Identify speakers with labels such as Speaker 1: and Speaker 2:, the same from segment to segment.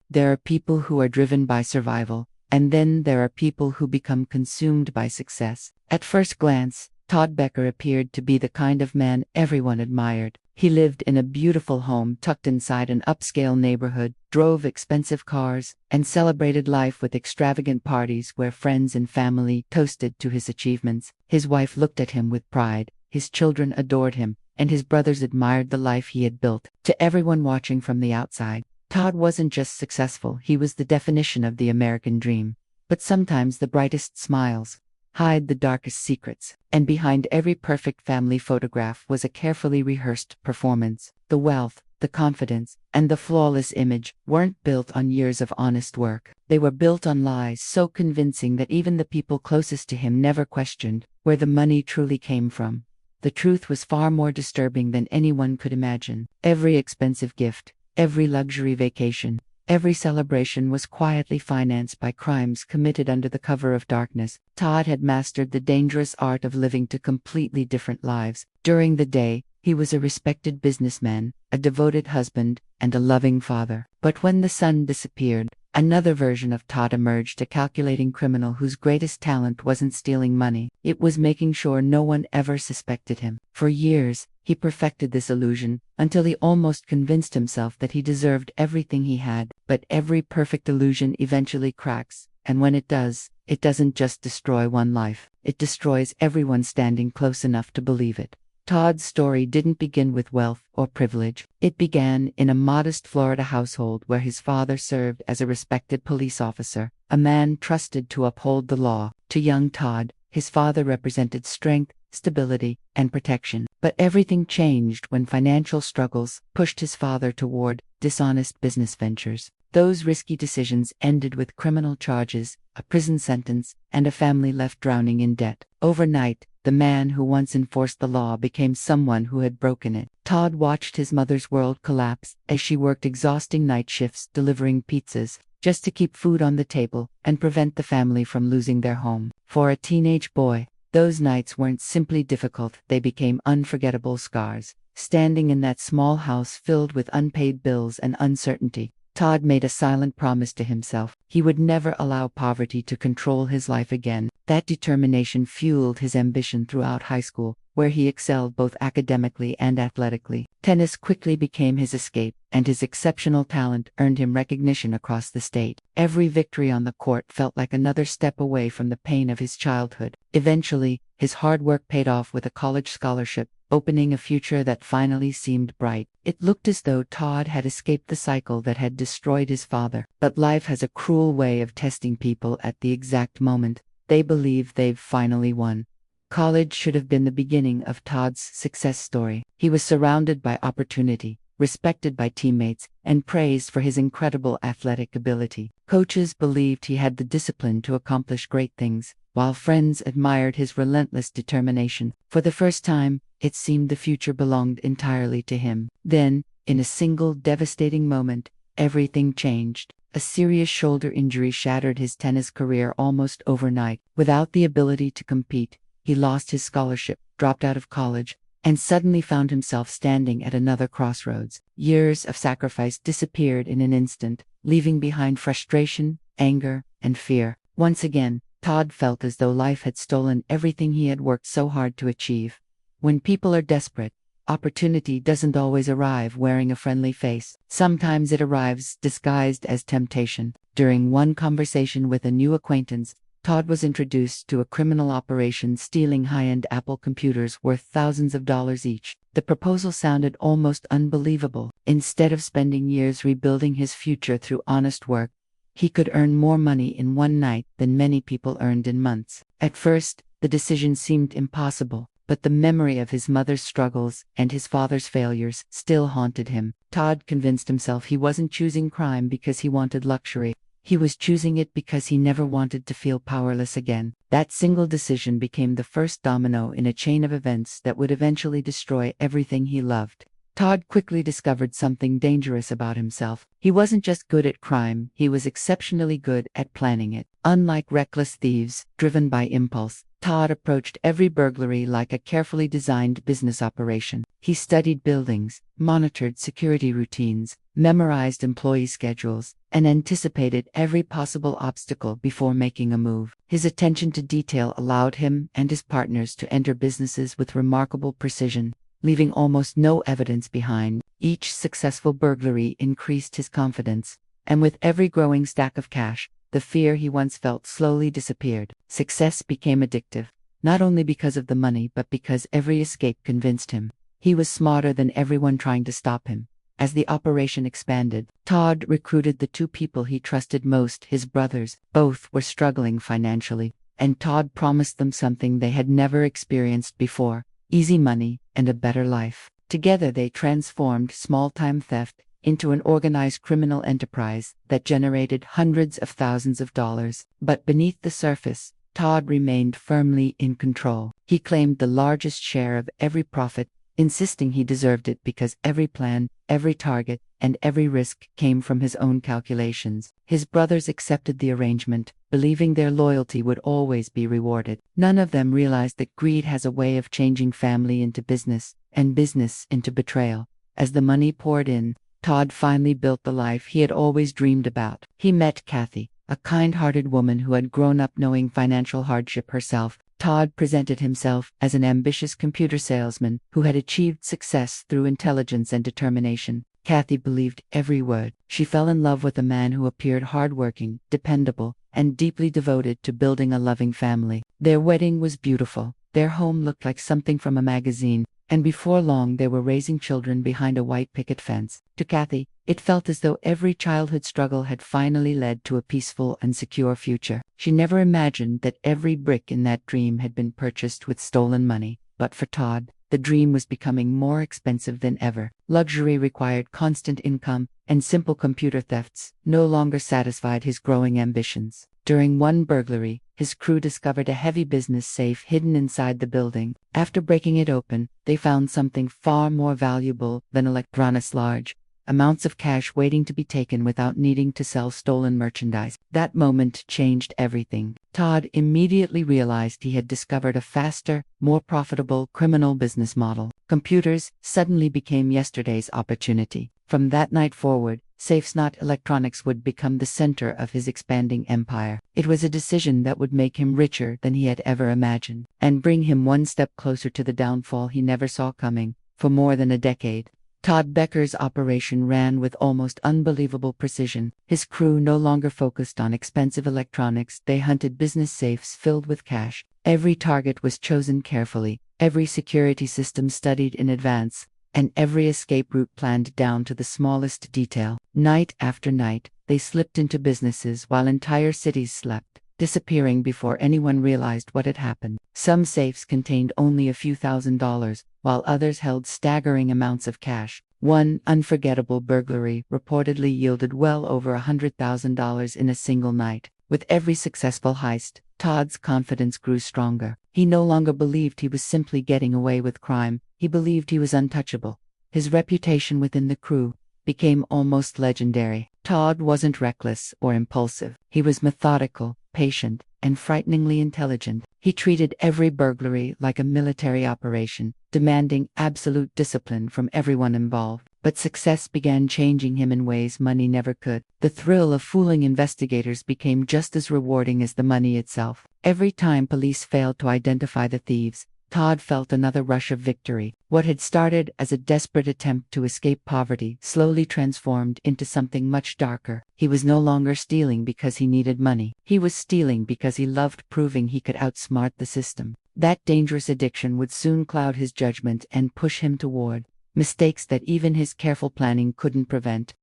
Speaker 1: There are people who are driven by survival, and then there are people who become consumed by success. At first glance, Todd Becker appeared to be the kind of man everyone admired. He lived in a beautiful home tucked inside an upscale neighborhood, drove expensive cars, and celebrated life with extravagant parties where friends and family toasted to his achievements. His wife looked at him with pride, his children adored him, and his brothers admired the life he had built. To everyone watching from the outside, Todd wasn't just successful, he was the definition of the American dream. But sometimes the brightest smiles hide the darkest secrets, and behind every perfect family photograph was a carefully rehearsed performance. The wealth, the confidence, and the flawless image weren't built on years of honest work. They were built on lies so convincing that even the people closest to him never questioned where the money truly came from. The truth was far more disturbing than anyone could imagine. Every expensive gift, every luxury vacation, every celebration was quietly financed by crimes committed under the cover of darkness. Todd had mastered the dangerous art of living two completely different lives. During the day, he was a respected businessman, a devoted husband, and a loving father. But when the sun disappeared, another version of Todd emerged, a calculating criminal whose greatest talent wasn't stealing money. It was making sure no one ever suspected him. For years, he perfected this illusion, until he almost convinced himself that he deserved everything he had. But every perfect illusion eventually cracks, and when it does, it doesn't just destroy one life, it destroys everyone standing close enough to believe it. Todd's story didn't begin with wealth or privilege. It began in a modest Florida household where his father served as a respected police officer, a man trusted to uphold the law. To young Todd, his father represented strength, stability, and protection. But everything changed when financial struggles pushed his father toward dishonest business ventures. Those risky decisions ended with criminal charges, a prison sentence, and a family left drowning in debt. Overnight, the man who once enforced the law became someone who had broken it. Todd watched his mother's world collapse as she worked exhausting night shifts delivering pizzas just to keep food on the table and prevent the family from losing their home. For a teenage boy, those nights weren't simply difficult, they became unforgettable scars. Standing in that small house filled with unpaid bills and uncertainty, Todd made a silent promise to himself. He would never allow poverty to control his life again. That determination fueled his ambition throughout high school, where he excelled both academically and athletically. Tennis quickly became his escape, and his exceptional talent earned him recognition across the state. Every victory on the court felt like another step away from the pain of his childhood. Eventually, his hard work paid off with a college scholarship, opening a future that finally seemed bright. It looked as though Todd had escaped the cycle that had destroyed his father. But life has a cruel way of testing people at the exact moment they believe they've finally won. College should have been the beginning of Todd's success story. He was surrounded by opportunity, respected by teammates, and praised for his incredible athletic ability. Coaches believed he had the discipline to accomplish great things, while friends admired his relentless determination. For the first time, it seemed the future belonged entirely to him. Then, in a single devastating moment, everything changed. A serious shoulder injury shattered his tennis career almost overnight. Without the ability to compete, he lost his scholarship, dropped out of college, and suddenly found himself standing at another crossroads. Years of sacrifice disappeared in an instant, leaving behind frustration, anger, and fear. Once again, Todd felt as though life had stolen everything he had worked so hard to achieve. When people are desperate, opportunity doesn't always arrive wearing a friendly face. Sometimes it arrives disguised as temptation. During one conversation with a new acquaintance, Todd was introduced to a criminal operation stealing high-end Apple computers worth thousands of dollars each. The proposal sounded almost unbelievable. Instead of spending years rebuilding his future through honest work, he could earn more money in one night than many people earned in months. At first, the decision seemed impossible, but the memory of his mother's struggles and his father's failures still haunted him. Todd convinced himself he wasn't choosing crime because he wanted luxury. He was choosing it because he never wanted to feel powerless again. That single decision became the first domino in a chain of events that would eventually destroy everything he loved. Todd quickly discovered something dangerous about himself. He wasn't just good at crime, he was exceptionally good at planning it. Unlike reckless thieves, driven by impulse, Todd approached every burglary like a carefully designed business operation. He studied buildings, monitored security routines, memorized employee schedules, and anticipated every possible obstacle before making a move. His attention to detail allowed him and his partners to enter businesses with remarkable precision, leaving almost no evidence behind. Each successful burglary increased his confidence, and with every growing stack of cash, the fear he once felt slowly disappeared. Success became addictive, not only because of the money but because every escape convinced him he was smarter than everyone trying to stop him. As the operation expanded, Todd recruited the two people he trusted most, his brothers. Both were struggling financially, and Todd promised them something they had never experienced before: easy money and a better life. Together they transformed small-time theft into an organized criminal enterprise that generated hundreds of thousands of dollars. But beneath the surface, Todd remained firmly in control. He claimed the largest share of every profit, insisting he deserved it because every plan, every target, and every risk came from his own calculations. His brothers accepted the arrangement, believing their loyalty would always be rewarded. None of them realized that greed has a way of changing family into business, and business into betrayal. As the money poured in, Todd finally built the life he had always dreamed about. He met Kathy, a kind-hearted woman who had grown up knowing financial hardship herself. Todd presented himself as an ambitious computer salesman who had achieved success through intelligence and determination. Kathy believed every word. She fell in love with a man who appeared hardworking, dependable, and deeply devoted to building a loving family. Their wedding was beautiful. Their home looked like something from a magazine, and before long they were raising children behind a white picket fence. To Kathy, it felt as though every childhood struggle had finally led to a peaceful and secure future. She never imagined that every brick in that dream had been purchased with stolen money. But for Todd, the dream was becoming more expensive than ever. Luxury required constant income, and simple computer thefts no longer satisfied his growing ambitions. During one burglary, his crew discovered a heavy business safe hidden inside the building. After breaking it open, they found something far more valuable than electronics: large amounts of cash waiting to be taken without needing to sell stolen merchandise. That moment changed everything. Todd immediately realized he had discovered a faster, more profitable criminal business model. Computers suddenly became yesterday's opportunity. From that night forward, safes, not electronics, would become the center of his expanding empire. It was a decision that would make him richer than he had ever imagined, and bring him one step closer to the downfall he never saw coming. For more than a decade, Todd Becker's operation ran with almost unbelievable precision. His crew no longer focused on expensive electronics. They hunted business safes filled with cash. Every target was chosen carefully, every security system studied in advance, and every escape route planned down to the smallest detail. Night after night, they slipped into businesses while entire cities slept, disappearing before anyone realized what had happened. Some safes contained only a few $1,000s, while others held staggering amounts of cash. One unforgettable burglary reportedly yielded well over $100,000 in a single night. With every successful heist, Todd's confidence grew stronger. He no longer believed he was simply getting away with crime. He believed he was untouchable. His reputation within the crew became almost legendary. Todd wasn't reckless or impulsive. He was methodical, patient, and frighteningly intelligent. He treated every burglary like a military operation, demanding absolute discipline from everyone involved. But success began changing him in ways money never could. The thrill of fooling investigators became just as rewarding as the money itself. Every time police failed to identify the thieves, Todd felt another rush of victory. What had started as a desperate attempt to escape poverty slowly transformed into something much darker. He was no longer stealing because he needed money. He was stealing because he loved proving he could outsmart the system. That dangerous addiction would soon cloud his judgment and push him toward mistakes that even his careful planning couldn't prevent.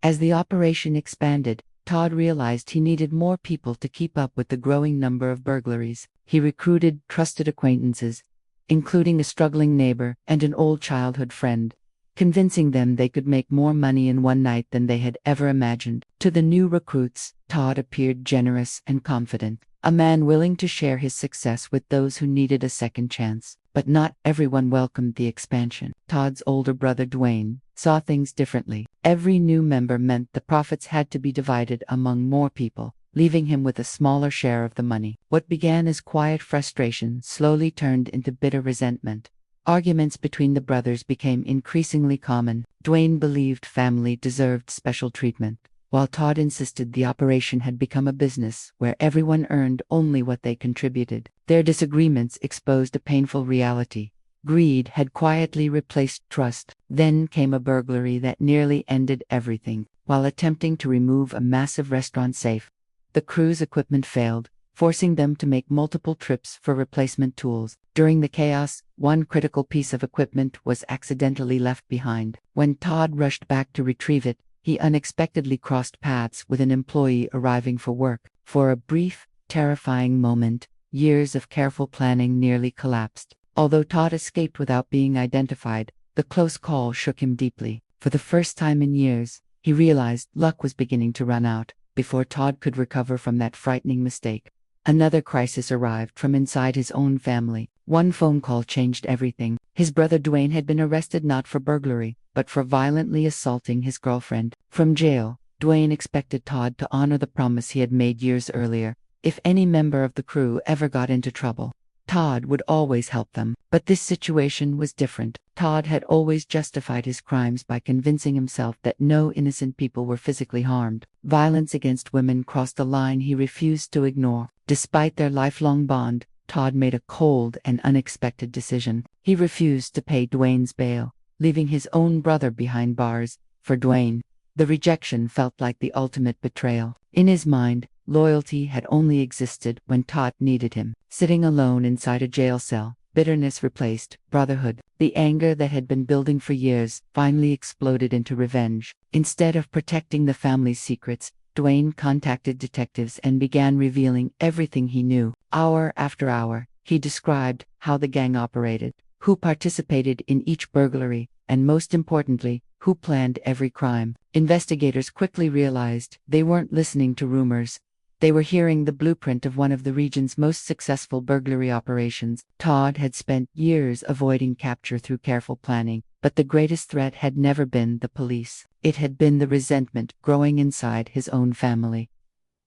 Speaker 1: As the operation expanded, Todd realized he needed more people to keep up with the growing number of burglaries. He recruited trusted acquaintances, including a struggling neighbor and an old childhood friend, convincing them they could make more money in one night than they had ever imagined. To the new recruits, Todd appeared generous and confident, a man willing to share his success with those who needed a second chance. But not everyone welcomed the expansion. Todd's older brother Dwayne saw things differently. Every new member meant the profits had to be divided among more people, leaving him with a smaller share of the money. What began as quiet frustration slowly turned into bitter resentment. Arguments between the brothers became increasingly common. Dwayne believed family deserved special treatment, while Todd insisted the operation had become a business where everyone earned only what they contributed. Their disagreements exposed a painful reality. Greed had quietly replaced trust. Then came a burglary that nearly ended everything. While attempting to remove a massive restaurant safe, the crew's equipment failed, forcing them to make multiple trips for replacement tools. During the chaos, one critical piece of equipment was accidentally left behind. When Todd rushed back to retrieve it, he unexpectedly crossed paths with an employee arriving for work. For a brief, terrifying moment, years of careful planning nearly collapsed. Although Todd escaped without being identified, the close call shook him deeply. For the first time in years, he realized luck was beginning to run out. Before Todd could recover from that frightening mistake, another crisis arrived from inside his own family. One phone call changed everything. His brother Dwayne had been arrested not for burglary, but for violently assaulting his girlfriend. From jail, Dwayne expected Todd to honor the promise he had made years earlier. If any member of the crew ever got into trouble, Todd would always help them. But this situation was different. Todd had always justified his crimes by convincing himself that no innocent people were physically harmed. Violence against women crossed a line he refused to ignore. Despite their lifelong bond, Todd made a cold and unexpected decision. He refused to pay Dwayne's bail, leaving his own brother behind bars. For Dwayne, the rejection felt like the ultimate betrayal. In his mind, loyalty had only existed when Todd needed him. Sitting alone inside a jail cell, bitterness replaced brotherhood. The anger that had been building for years finally exploded into revenge. Instead of protecting the family's secrets, Dwayne contacted detectives and began revealing everything he knew. Hour after hour, he described how the gang operated, who participated in each burglary, and most importantly, who planned every crime. Investigators quickly realized they weren't listening to rumors. They were hearing the blueprint of one of the region's most successful burglary operations. Todd had spent years avoiding capture through careful planning, but the greatest threat had never been the police. It had been the resentment growing inside his own family.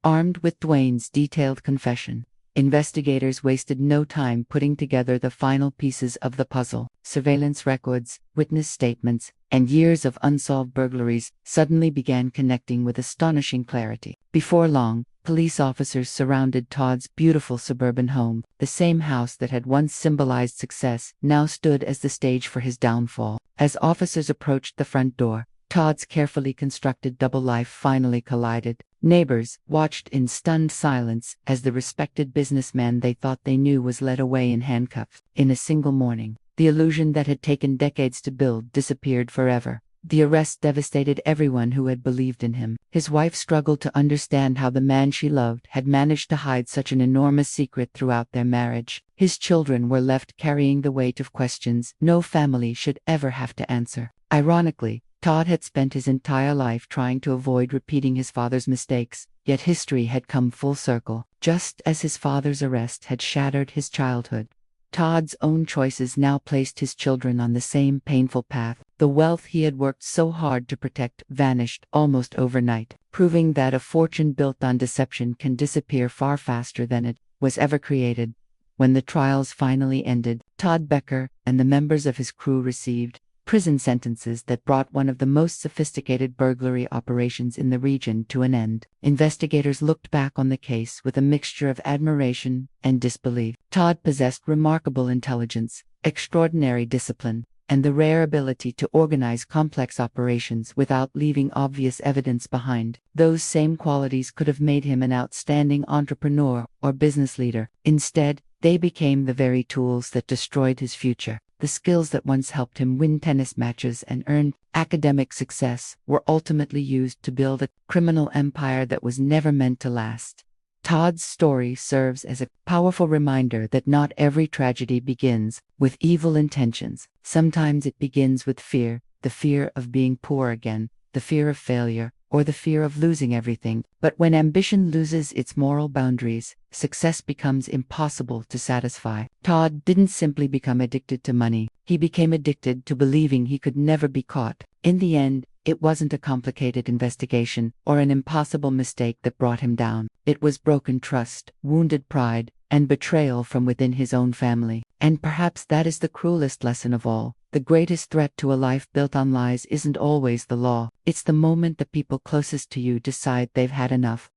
Speaker 1: Armed with Dwayne's detailed confession, investigators wasted no time putting together the final pieces of the puzzle. Surveillance records, witness statements, and years of unsolved burglaries suddenly began connecting with astonishing clarity. Before long, police officers surrounded Todd's beautiful suburban home. The same house that had once symbolized success now stood as the stage for his downfall. As officers approached the front door, Todd's carefully constructed double life finally collided. Neighbors watched in stunned silence as the respected businessman they thought they knew was led away in handcuffs. In a single morning, the illusion that had taken decades to build disappeared forever. The arrest devastated everyone who had believed in him. His wife struggled to understand how the man she loved had managed to hide such an enormous secret throughout their marriage. His children were left carrying the weight of questions no family should ever have to answer. Ironically, Todd had spent his entire life trying to avoid repeating his father's mistakes, yet history had come full circle. Just as his father's arrest had shattered his childhood, Todd's own choices now placed his children on the same painful path. The wealth he had worked so hard to protect vanished almost overnight, proving that a fortune built on deception can disappear far faster than it was ever created. When the trials finally ended, Todd Becker and the members of his crew received prison sentences that brought one of the most sophisticated burglary operations in the region to an end. Investigators looked back on the case with a mixture of admiration and disbelief. Todd possessed remarkable intelligence, extraordinary discipline, and the rare ability to organize complex operations without leaving obvious evidence behind. Those same qualities could have made him an outstanding entrepreneur or business leader. Instead, they became the very tools that destroyed his future. The skills that once helped him win tennis matches and earn academic success were ultimately used to build a criminal empire that was never meant to last. Todd's story serves as a powerful reminder that not every tragedy begins with evil intentions. Sometimes it begins with fear, the fear of being poor again, the fear of failure, or the fear of losing everything. But when ambition loses its moral boundaries, success becomes impossible to satisfy. Todd didn't simply become addicted to money. He became addicted to believing he could never be caught. In the end, it wasn't a complicated investigation or an impossible mistake that brought him down. It was broken trust, wounded pride, and betrayal from within his own family. And perhaps that is the cruelest lesson of all. The greatest threat to a life built on lies isn't always the law. It's the moment the people closest to you decide they've had enough.